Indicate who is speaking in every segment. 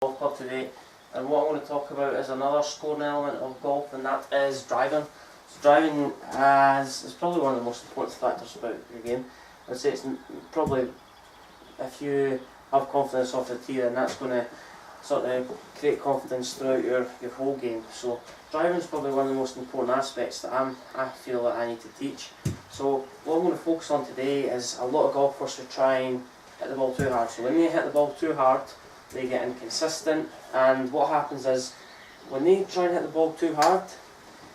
Speaker 1: Golf club today, and what I'm going to talk about is another scoring element of golf, and that is driving. So driving is probably one of the most important factors about your game. I'd say it's probably, if you have confidence off the tee, then that's going to sort of create confidence throughout your whole game. So driving is probably one of the most important aspects that I feel that I need to teach. So what I'm going to focus on today is a lot of golfers who try and hit the ball too hard. So when they hit the ball too hard, they get inconsistent, and what happens is when they try and hit the ball too hard,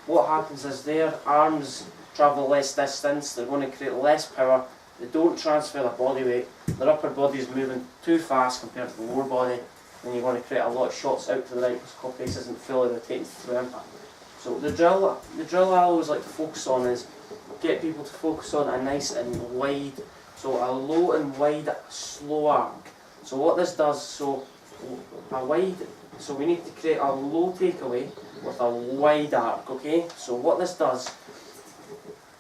Speaker 1: what happens is their arms travel less distance, they're going to create less power, they don't transfer their body weight, their upper body is moving too fast compared to the lower body, and you're going to create a lot of shots out to the right because the club face isn't fully rotating through impact. So the drill I always like to focus on is get people to focus on a nice and wide, so a low and wide slow arc. So what this does, so we need to create a low takeaway with a wide arc, okay? So what this does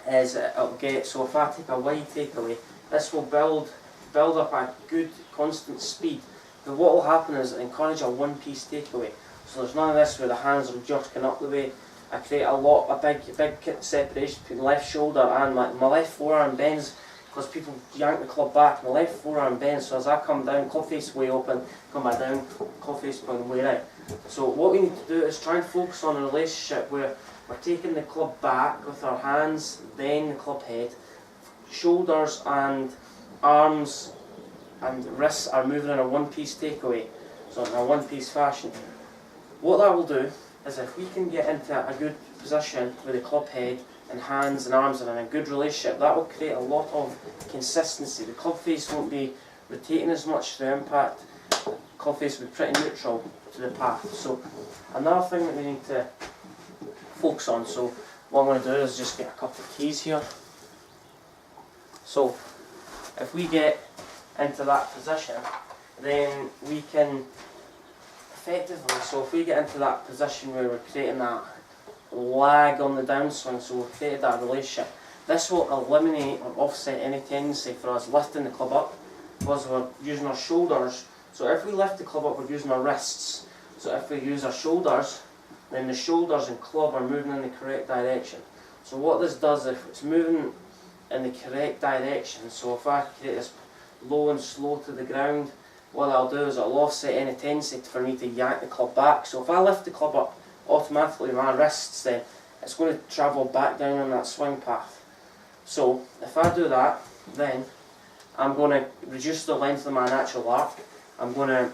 Speaker 1: is it'll get, so if I take a wide takeaway, this will build up a good constant speed. But what will happen is encourage a one-piece takeaway. So there's none of this where the hands are jerking up the way. I create a big separation between left shoulder and my left forearm bends, because people yank the club back, my left forearm bends, so as I come down, club face way open, come back down, club face going way right. So what we need to do is try and focus on a relationship where we're taking the club back with our hands, then the club head, shoulders and arms and wrists are moving in a one-piece takeaway, so in a one-piece fashion. What that will do is if we can get into a good position with the club head and hands and arms are in a good relationship, that will create a lot of consistency. The club face won't be rotating as much through impact, the club face will be pretty neutral to the path. So another thing that we need to focus on, so what I'm going to do is just get a couple of keys here. So if we get into that position, then we can effectively, so if we get into that position where we're creating that lag on the downswing, so we've created that relationship, this will eliminate or offset any tendency for us lifting the club up, because we're using our shoulders. So if we lift the club up, we're using our wrists. So if we use our shoulders, then the shoulders and club are moving in the correct direction. So what this does, if it's moving in the correct direction, so if I create this low and slow to the ground, what I'll do is it'll offset any tendency for me to yank the club back. So if I lift the club up automatically with my wrists, then it's going to travel back down on that swing path. So if I do that, then I'm going to reduce the length of my natural arc. I'm going to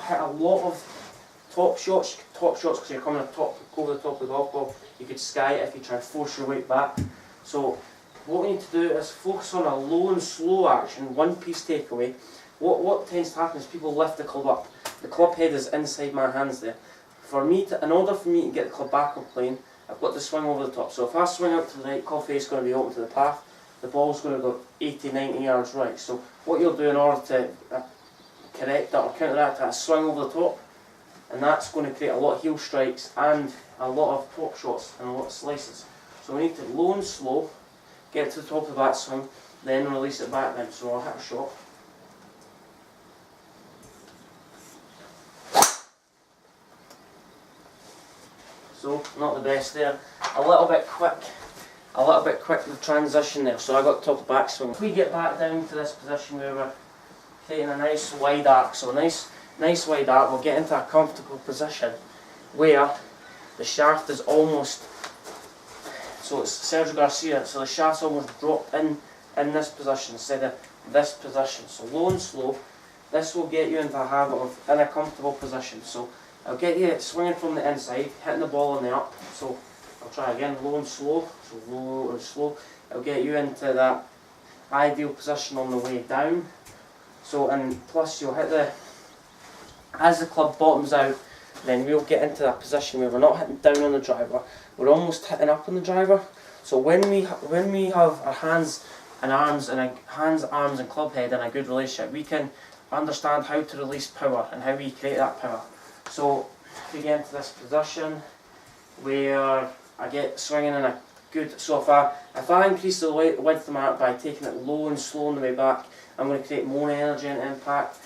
Speaker 1: hit a lot of top shots because you're coming over the top of the golf ball. You could sky it if you try and force your weight back. So what we need to do is focus on a low and slow action, one-piece takeaway. What tends to happen is people lift the club up. The club head is inside my hands there. In order for me to get the club back on plane, I've got to swing over the top. So if I swing out to the right, club face is going to be open to the path. The ball's going to go 80, 90 yards right. So what you'll do in order to correct that or counteract that is swing over the top, and that's going to create a lot of heel strikes and a lot of pop shots and a lot of slices. So we need to low and slow, get to the top of that swing, then release it back then. So I'll hit a shot. So, not the best there. A little bit quick with the transition there. So I got top of backswing. If we get back down to this position where we're creating a nice wide arc, so nice wide arc, we'll get into a comfortable position where the shaft is almost, so it's Sergio Garcia, so the shaft's almost dropped in this position instead of this position. So low and slow, this will get you into a habit of in a comfortable position. So I'll get you swinging from the inside, hitting the ball on the up. So I'll try again, low and slow. So low and slow. I'll get you into that ideal position on the way down. So, and plus you'll hit as the club bottoms out, then we'll get into that position where we're not hitting down on the driver, we're almost hitting up on the driver. So when we have our hands and arms and club head in a good relationship, we can understand how to release power and how we create that power. So if we get into this position where I get swinging in a good, so if I increase the width of my arc by taking it low and slow on the way back, I'm going to create more energy and impact.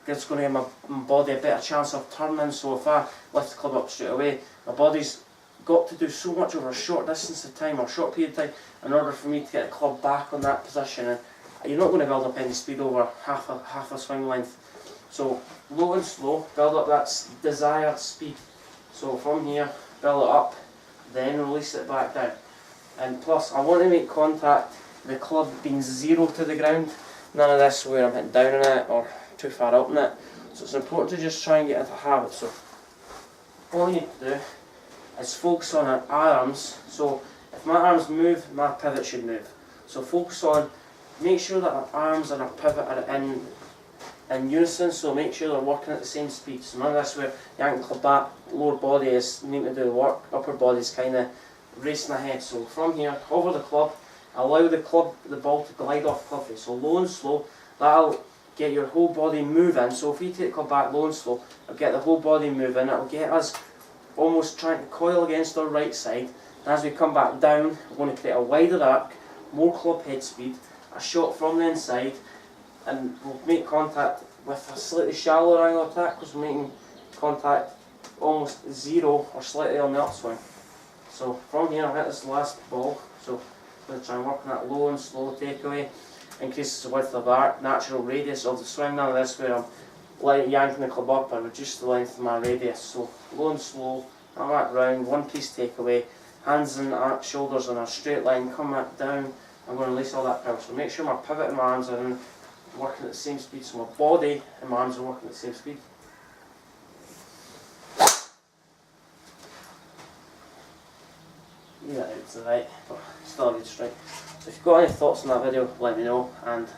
Speaker 1: it's going to give my body a better chance of turning. So if I lift the club up straight away, my body's got to do so much over a short distance of time or a short period of time in order for me to get the club back on that position, and you're not going to build up any speed over half a swing length. So low and slow, build up that desired speed. So from here, build it up, then release it back down. And plus, I want to make contact, the club being zero to the ground. None of this where I'm hitting down on it or too far up on it. So it's important to just try and get into a habit. So all you need to do is focus on our arms. So if my arms move, my pivot should move. So focus on, make sure that our arms and our pivot are in unison, so make sure they're working at the same speed. So none of this where yanking club back, lower body is needing to do the work, upper body is kind of racing ahead. So from here, hover the club, allow the ball to glide off club face. So low and slow, that'll get your whole body moving. So if we take the club back low and slow, it'll get the whole body moving, it'll get us almost trying to coil against our right side. And as we come back down, we're going to create a wider arc, more club head speed, a shot from the inside, and we'll make contact with a slightly shallower angle attack because we're making contact almost zero or slightly on the upswing. So from here I'll hit this last ball, so I'm going to try and work on that low and slow takeaway, increases the width of the arc, natural radius of the swing. None of this where I'm yanking the club up, I reduce the length of my radius. So low and slow, I'm back round, one piece takeaway, hands and arc, shoulders in a straight line, come back down, I'm going to release all that power. So make sure my pivot and my arms are working at the same speed, so my body and my arms are working at the same speed. Yeah, out to the right, but still a good strike. So if you've got any thoughts on that video, let me know, and